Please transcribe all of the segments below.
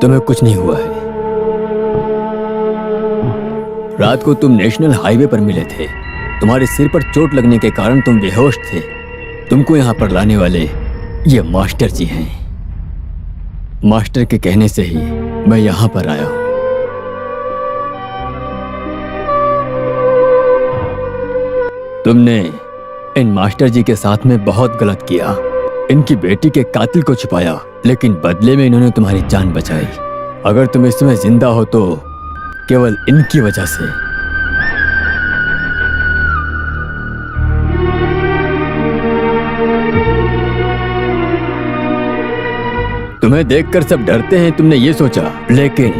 तुम्हें कुछ नहीं हुआ है। रात को तुम नेशनल हाईवे पर मिले थे। तुम्हारे सिर पर चोट लगने के कारण तुम बेहोश थे। तुमको यहाँ पर लाने वाले ये मास्टर जी हैं। मास्टर के कहने से ही मैं यहाँ पर आया हूँ। तुमने इन मास्टर जी के साथ में बहुत गलत किया। इनकी बेटी के कातिल को छुपाया, लेकिन बदले में इन्होंने तुम्हारी जान बचाई। अगर तुम इस समय जिंदा हो तो केवल इनकी वजह से। तुम्हें देखकर सब डरते हैं, तुमने ये सोचा, लेकिन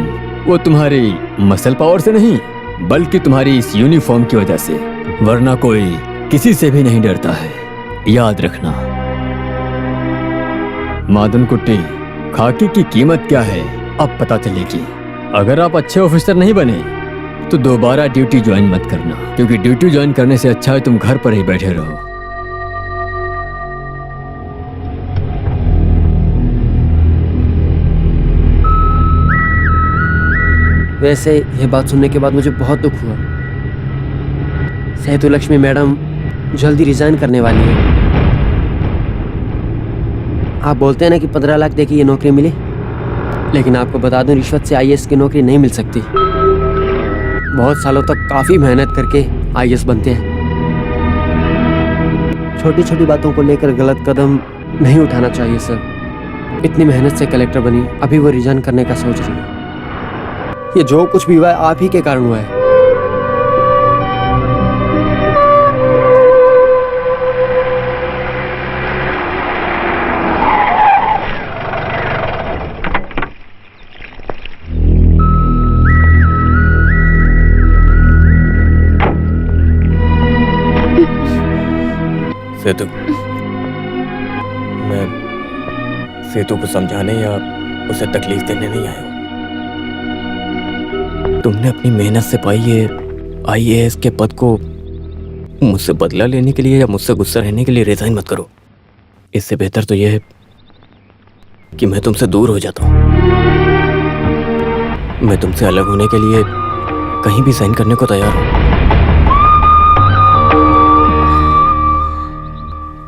वो तुम्हारी मसल पावर से नहीं, बल्कि तुम्हारी इस यूनिफॉर्म की वजह से। वरना कोई किसी से भी नहीं डरता है, याद रखना। मादन कुट्टी, खाकी की कीमत क्या है अब पता चलेगी। अगर आप अच्छे ऑफिसर नहीं बने तो दोबारा ड्यूटी ज्वाइन मत करना, क्योंकि ड्यूटी ज्वाइन करने से अच्छा है तुम घर पर ही बैठे रहो। वैसे यह बात सुनने के बाद मुझे बहुत दुख हुआ। सेतुलक्ष्मी मैडम जल्दी रिजाइन करने वाली है। आप बोलते हैं ना कि 15 लाख देके ये नौकरी मिली, लेकिन आपको बता दूं रिश्वत से आईएएस की नौकरी नहीं मिल सकती। बहुत सालों तक काफ़ी मेहनत करके आईएएस बनते हैं। छोटी छोटी बातों को लेकर गलत कदम नहीं उठाना चाहिए सर। इतनी मेहनत से कलेक्टर बनी, अभी वो रिजाइन करने का सोच रही है। ये जो कुछ भी हुआ है आप ही के कारण हुआ है। सेतु, मैं सेतु को समझाने या उसे तकलीफ देने नहीं आया हूँ। तुमने अपनी मेहनत से पाई ये आईएएस के पद को मुझसे बदला लेने के लिए या मुझसे गुस्सा रहने के लिए रिजाइन मत करो। इससे बेहतर तो यह है कि मैं तुमसे दूर हो जाता हूँ। मैं तुमसे अलग होने के लिए कहीं भी साइन करने को तैयार हूँ।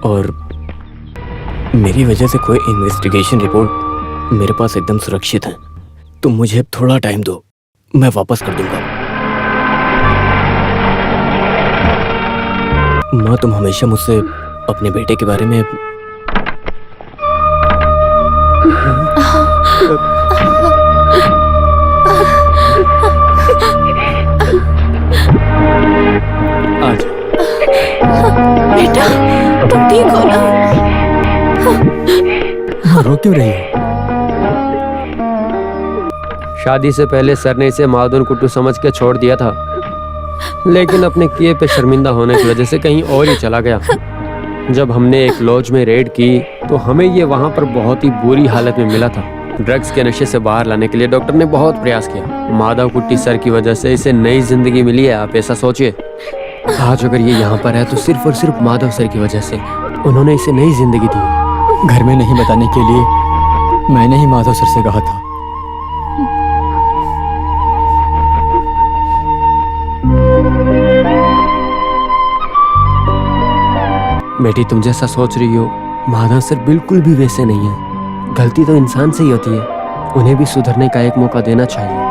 और मेरी वजह से कोई इन्वेस्टिगेशन रिपोर्ट मेरे पास एकदम सुरक्षित है। तुम मुझे थोड़ा टाइम दो, मैं वापस कर दूंगा। माँ, तुम हमेशा मुझसे अपने बेटे के बारे में आज बेटा तुम ठीक हो ना? रो क्यों रही हो? शादी से पहले सर ने इसे मादन कुट्टू समझ के छोड़ दिया था, लेकिन अपने किए पे शर्मिंदा होने की वजह से कहीं और ही चला गया। जब हमने एक लॉज में रेड की तो हमें ये वहां पर बहुत ही बुरी हालत में मिला था। ड्रग्स के नशे से बाहर लाने के लिए डॉक्टर ने बहुत प्रयास किया। माधव कुट्टी सर की वजह से इसे नई जिंदगी मिली है। आप ऐसा सोचिए, आज अगर ये यहाँ पर है तो सिर्फ और सिर्फ माधव सर की वजह से। उन्होंने इसे नई जिंदगी दी। घर में नहीं बताने के लिए मैंने ही माधव सर से कहा था। बेटी, तुम जैसा सोच रही हो माधव सर बिल्कुल भी वैसे नहीं है। गलती तो इंसान से ही होती है, उन्हें भी सुधरने का एक मौका देना चाहिए।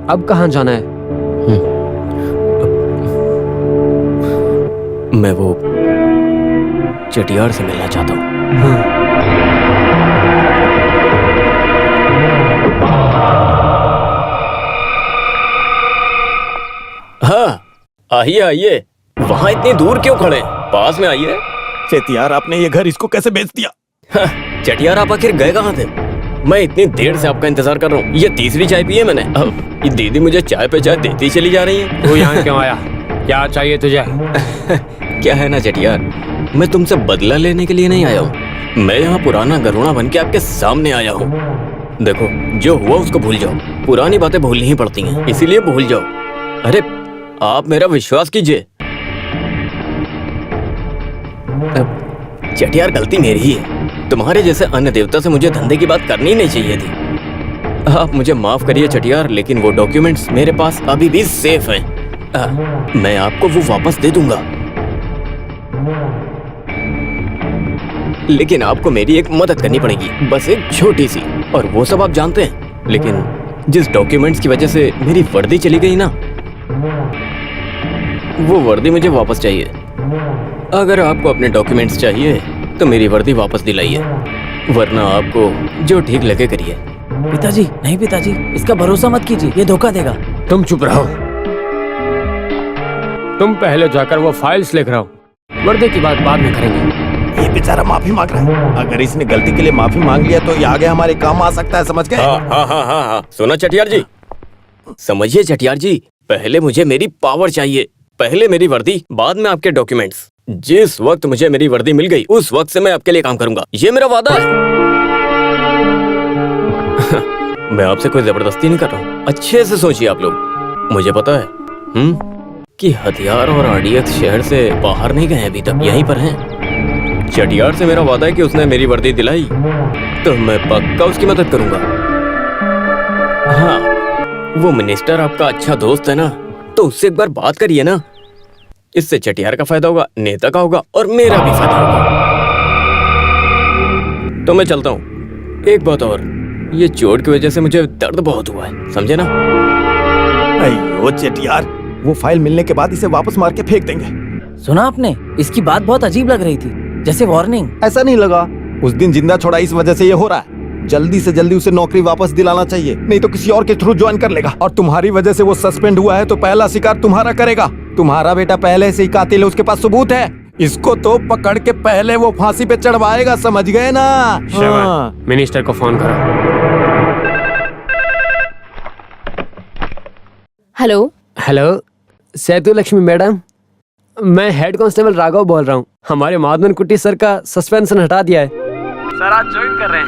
अब कहाँ जाना है? मैं वो चटियार से मिलना चाहता हूँ। हाँ, आइए आइए। वहाँ इतनी दूर क्यों खड़े? पास में आइए। चटियार, आपने ये घर इसको कैसे बेच दिया? हाँ, चटियार, आप आखिर गए कहाँ थे? मैं इतनी देर से आपका इंतजार कर रहा हूँ। ये तीसरी चाय पी है मैंने। अब ये दीदी मुझे चाय पे चाय देती चली जा रही है। तू यहाँ क्यों आया? क्या चाहिए तुझे? क्या है ना चटियार, मैं तुमसे बदला लेने के लिए नहीं आया हूँ। मैं यहाँ पुराना गरुड़ा बन के आपके सामने आया हूँ। देखो, जो हुआ उसको भूल जाओ। पुरानी बातें भूलनी ही पड़ती हैं, इसीलिए भूल जाओ। अरे आप मेरा विश्वास कीजिए। चटियार, गलती मेरी ही है। तुम्हारे जैसे अन्य देवता से मुझे धंधे की बात करनी नहीं चाहिए थी। आप मुझे माफ करिए चटियार, लेकिन वो डॉक्यूमेंट्स मेरे पास अभी भी सेफ हैं। मैं आपको वो वापस दे दूंगा, लेकिन आपको मेरी एक मदद करनी पड़ेगी, बस एक छोटी सी। और वो सब आप जानते हैं, लेकिन जिस डॉक्यूमेंट्स की वजह से मेरी वर्दी चली गई ना, वो वर्दी मुझे वापस चाहिए। अगर आपको अपने डॉक्यूमेंट्स चाहिए तो मेरी वर्दी वापस दिलाइए, वरना आपको जो ठीक लगे करिए। पिताजी, नहीं पिताजी, इसका भरोसा मत कीजिए, ये धोखा देगा। तुम चुप रहो। तुम पहले जाकर वो फाइल्स लेकर आओ, वर्दी की बात बाद में करेंगे। ये बेचारा माफी मांग रहा है। अगर इसने गलती के लिए माफी मांग लिया तो ये आगे हमारे काम आ सकता है, समझ गए? हाँ। सुना चटियार जी, समझिए चटियार जी, पहले मुझे मेरी पावर चाहिए, पहले मेरी वर्दी, बाद में आपके डॉक्यूमेंट्स। जिस वक्त मुझे मेरी वर्दी मिल गई उस वक्त से मैं आपके लिए काम करूंगा, ये मेरा वादा है। मैं आपसे कोई जबरदस्ती नहीं कर रहा हूँ। अच्छे से सोचिए आप लोग। मुझे पता है कि हथियार और आरडीएक्स शहर से बाहर नहीं गए अभी तक, यहीं पर हैं। चटियार से मेरा वादा है कि उसने मेरी वर्दी दिलाई तो मैं पक्का उसकी मदद करूंगा। हाँ, वो मिनिस्टर आपका अच्छा दोस्त है ना, तो उससे एक बार बात करिए ना। इससे चटियार का फायदा होगा, नेता का होगा और मेरा भी फायदा होगा। तो मैं चलता हूँ। एक बात और, ये चोट की वजह से मुझे दर्द बहुत हुआ है, समझे ना? अयो चटियार, वो फाइल मिलने के बाद इसे वापस मार के फेंक देंगे। सुना आपने? इसकी बात बहुत अजीब लग रही थी, जैसे वार्निंग। ऐसा नहीं लगा, उस दिन जिंदा छोड़ा इस वजह से ये हो रहा है। जल्दी से जल्दी उसे नौकरी वापस दिलाना चाहिए, नहीं तो किसी और के थ्रू ज्वाइन कर लेगा। और तुम्हारी वजह से वो सस्पेंड हुआ है तो पहला शिकार तुम्हारा करेगा। तुम्हारा बेटा पहले से ही कातिल है, उसके पास सबूत है। इसको तो पकड़ के पहले वो फांसी पे चढ़वाएगा, समझ गए ना? हाँ। मिनिस्टर को फोन करो। हेलो हेलो, सेतु लक्ष्मी मैडम, मैं हेड कांस्टेबल राघव बोल रहा हूँ। हमारे माधवन कुट्टी सर का सस्पेंशन हटा दिया है। सर आज ज्वाइन कर रहे हैं।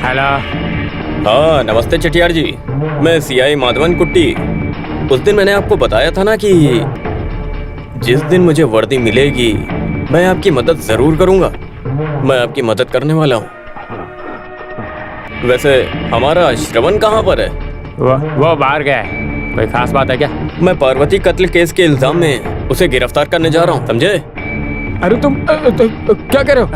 हेलो। हाँ, नमस्ते चटियार जी, मैं सीआई माधवन कुट्टी। उस दिन मैंने आपको बताया था ना कि जिस दिन मुझे वर्दी मिलेगी मैं आपकी मदद जरूर करूंगा। मैं आपकी मदद करने वाला हूँ। वैसे हमारा श्रवण कहाँ पर है? वो बाहर गया है। कोई खास बात है क्या? मैं पार्वती कत्ल केस के इल्जाम में उसे गिरफ्तार करने जा रहा हूँ, समझे? अरे तुम क्या कर रहे हो?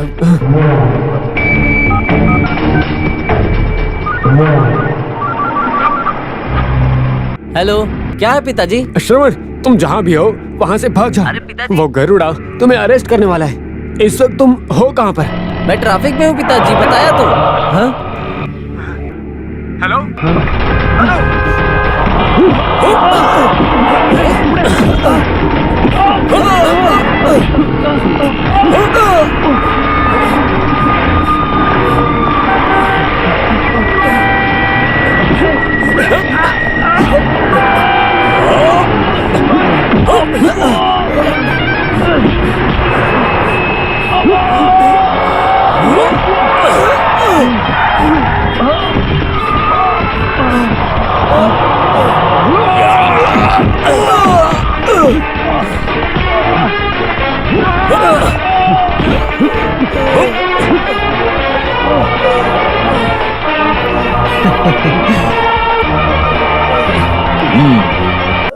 हेलो, क्या है पिताजी? श्रवण, तुम जहाँ भी हो वहाँ से भाग जा। अरे पिताजी। वो गरुड़ा तुम्हें अरेस्ट करने वाला है। इस वक्त तुम हो कहाँ पर? मैं ट्रैफिक में हूँ पिताजी, बताया तो। हाँ? हेलो।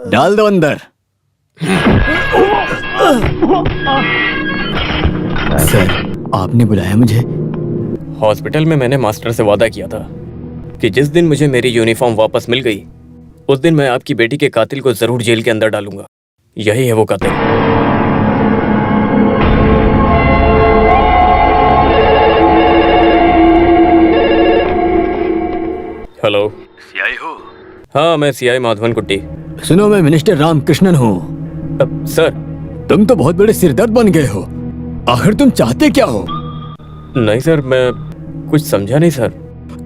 डाल दो अंदर। सर, आपने बुलाया मुझे? हॉस्पिटल में मैंने मास्टर से वादा किया था कि जिस दिन मुझे मेरी यूनिफॉर्म वापस मिल गई उस दिन मैं आपकी बेटी के कातिल को जरूर जेल के अंदर डालूंगा। यही है वो कातिल। हेलो, सीआई हो? हाँ, मैं सीआई माधवन कुट्टी। सुनो, मैं मिनिस्टर रामकृष्णन हूँ। सर, तुम तो बहुत बड़े सिरदर्द बन गए हो। आखिर तुम चाहते क्या हो? नहीं सर, मैं कुछ समझा नहीं सर।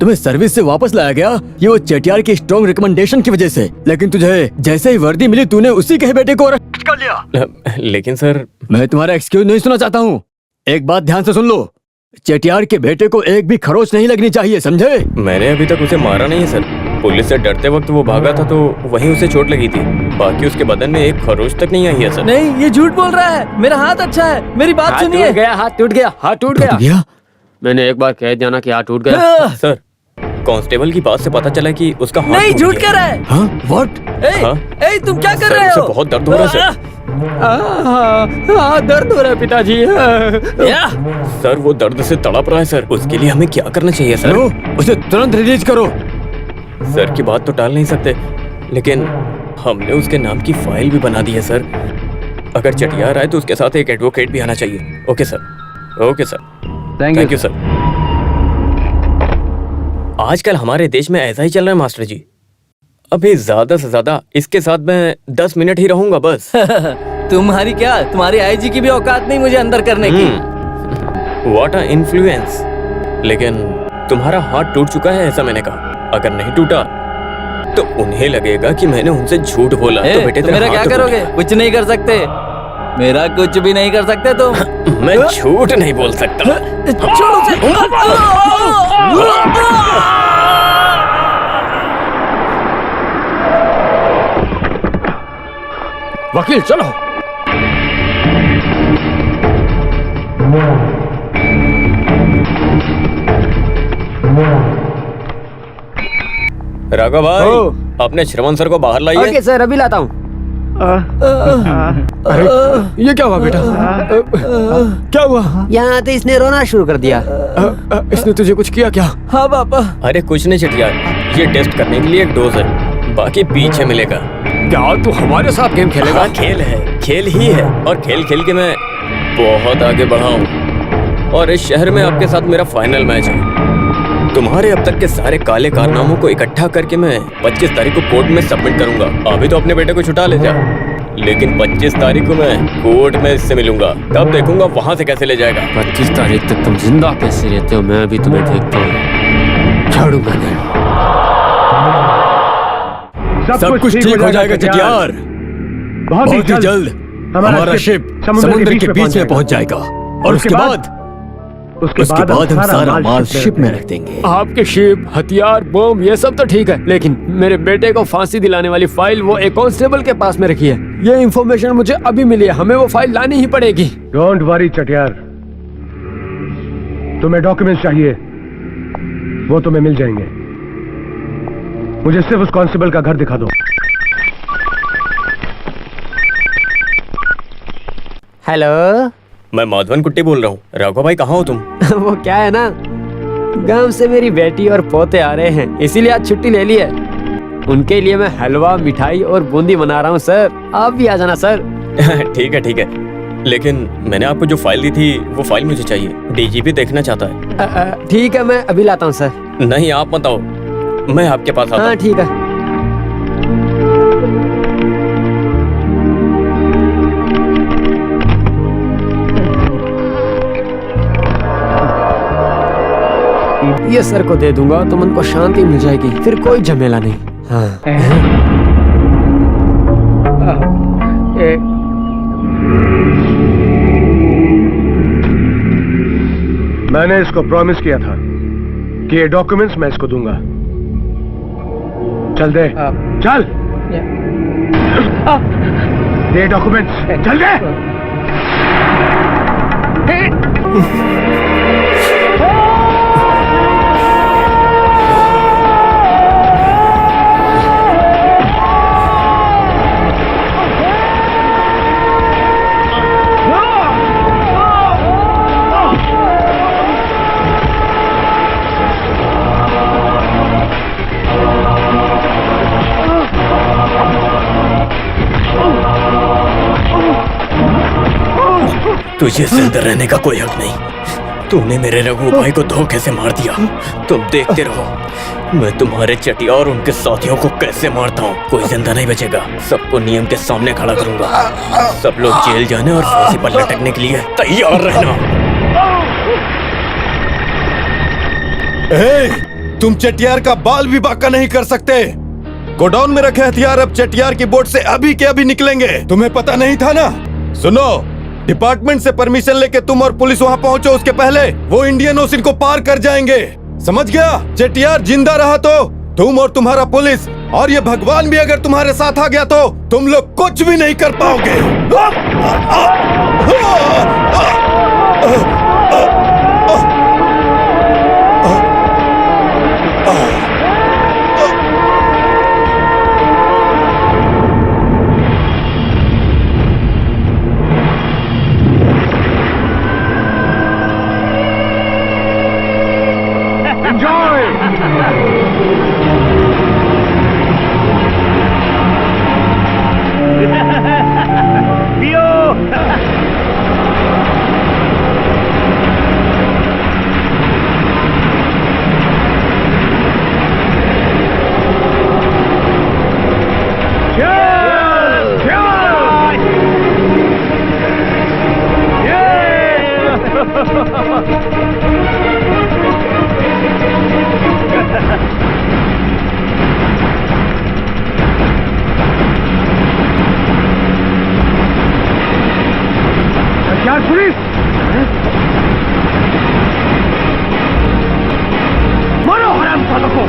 तुम्हें सर्विस से वापस लाया गया ये वो चेटियार की स्ट्रॉन्ग रिकमेंडेशन की वजह से, लेकिन तुझे जैसे ही वर्दी मिली तूने उसी के ही बेटे को अरेस्ट कर लिया। लेकिन सर, मैं तुम्हारा एक्सक्यूज नहीं सुना चाहता हूँ, एक बात ध्यान से सुन लो, चेटियार के बेटे को एक भी खरोच नहीं लगनी चाहिए, समझे? मैंने अभी तक उसे मारा नहीं है सर। पुलिस से डरते वक्त वो भागा था तो वहीं उसे चोट लगी थी, बाकी उसके बदन में एक खरोच तक नहीं आई है सर। नहीं, ये झूठ बोल रहा है। मेरा हाथ अच्छा है, मेरी बात हाथ सुनिए। टूट गया, हाथ टूट गया, हाथ टूट गया। गया? मैंने एक बार कह दिया ना कि हाथ टूट गया। सर, कांस्टेबल की बात से पता चला कि उसका हाथ नहीं, टूट झूठ गया। कह रहा है। हाँ? व्हाट? हाँ? तुम क्या कर सर, रहे उसे हो? बहुत दर्द हो रहा है सर। दर्द हो रहा है पिताजी। या? सर, वो दर्द से तड़प रहा है सर। उसके लिए हमें क्या करना चाहिए सर? लो, उसे तुरंत रिलीज करो। सर की बात तो टाल नहीं सकते, लेकिन हमने उसके नाम की फाइल भी बना दी है सर। अगर चटियार आए तो उसके साथ एक एडवोकेट भी आना चाहिए। Okay sir, okay sir, thank you sir. आजकल हमारे देश में ऐसा ही चल रहा है मास्टर जी। अभी ज्यादा से ज्यादा इसके साथ मैं 10 मिनट ही रहूंगा बस। तुम्हारी क्या, तुम्हारी आईजी की भी औकात नहीं मुझे अंदर करने की। What a influence. लेकिन तुम्हारा हाथ टूट चुका है ऐसा मैंने कहा। अगर नहीं टूटा तो उन्हें लगेगा कि मैंने उनसे झूठ बोला। तो बेटे तुम मेरा क्या करोगे? कुछ नहीं कर सकते, मेरा कुछ भी नहीं कर सकते तुम। मैं झूठ नहीं बोल सकता। छोड़ो उसे। वकील चलो। राघव भाई, अपने श्रवण सर को बाहर लाइए। ओके सर, अभी लाता हूँ। अरे ये क्या हुआ बेटा? क्या हुआ? यहाँ आते इसने रोना शुरू कर दिया। इसने तुझे कुछ किया क्या? हाँ पापा। अरे कुछ नहीं चटियार, ये टेस्ट करने के लिए एक डोज है, बाकी पीछे मिलेगा। क्या तू हमारे साथ गेम खेलेगा? हाँ, खेल है, खेल ही है, और खेल खेल के मैं बहुत आगे बढ़ा हूँ। और इस शहर में आपके साथ मेरा फाइनल मैच है। तुम्हारे अब तक के सारे काले कारनामों को इकट्ठा करके मैं 25 तारीख को कोर्ट में सबमिट करूंगा। अभी तो अपने बेटे को छुटा ले जा, लेकिन 25 तारीख को मैं कोर्ट में इससे मिलूंगा। तब देखूंगा वहां से कैसे ले जाएगा। 25 तारीख तक तुम जिंदा कैसे रहते हो, मैं अभी तुम्हें देखता हूँ। छोड़ूंगा नहीं। सब कुछ ठीक हो जाएगा चटियार। बहुत ही जल्द हमारा शिप समुद्र के बीच में पहुंच जाएगा, और उसके बाद हम सारा माल शिप में रख देंगे। आपके शिप, हथियार, बम ये सब तो ठीक है, लेकिन मेरे बेटे को फांसी दिलाने वाली फाइल वो एक कांस्टेबल के पास में रखी है। ये इंफॉर्मेशन मुझे अभी मिली है, हमें वो फाइल लानी ही पड़ेगी। डोंट वरी चटियार, तुम्हें डॉक्यूमेंट्स चाहिए, वो तुम्हें मिल जाएंगे। मुझे सिर्फ उस कांस्टेबल का घर दिखा दो। हेलो। मैं माधवन कुट्टी बोल रहा हूँ। राघव भाई कहाँ हो तुम? वो क्या है ना, गांव से मेरी बेटी और पोते आ रहे हैं, इसीलिए आज छुट्टी ले ली है। उनके लिए मैं हलवा, मिठाई और बूंदी बना रहा हूँ सर। आप भी आ जाना सर। ठीक है ठीक है, लेकिन मैंने आपको जो फाइल दी थी वो फाइल मुझे चाहिए। डीजीपी देखना चाहता है। ठीक है, मैं अभी लाता हूँ सर। नहीं, आप मत आओ, मैं आपके पास आता हाँ हूँ। ठीक है। ये सर को दे दूंगा तो मन को शांति मिल जाएगी, फिर कोई झमेला नहीं। हाँ। मैंने इसको प्रॉमिस किया था कि ये डॉक्यूमेंट्स मैं इसको दूंगा। चल दे, चल दे डॉक्यूमेंट्स, चल दे। तुझे जिंदा रहने का कोई हक नहीं। तूने मेरे रघु भाई को धोखे से मार दिया। तुम देखते रहो मैं तुम्हारे चटिया और उनके साथियों को कैसे मारता हूँ। कोई जिंदा नहीं बचेगा, सबको नियम के सामने खड़ा करूंगा। सब लोग जेल जाने और फांसी पर लटकने के लिए तैयार रहना। तुम चेटियार का बाल भी बांका नहीं कर सकते। गोडाउन में रखे हथियार अब चेटियार की बोट से अभी के अभी निकलेंगे। तुम्हें पता नहीं था ना? सुनो, डिपार्टमेंट से परमिशन लेके तुम और पुलिस वहाँ पहुँचो, उसके पहले वो इंडियन ओशन को पार कर जाएंगे। समझ गया? चेटियार जिंदा रहा तो तुम और तुम्हारा पुलिस और ये भगवान भी अगर तुम्हारे साथ आ गया तो तुम लोग कुछ भी नहीं कर पाओगे। यार पुलिस, मारो हरामजादों को।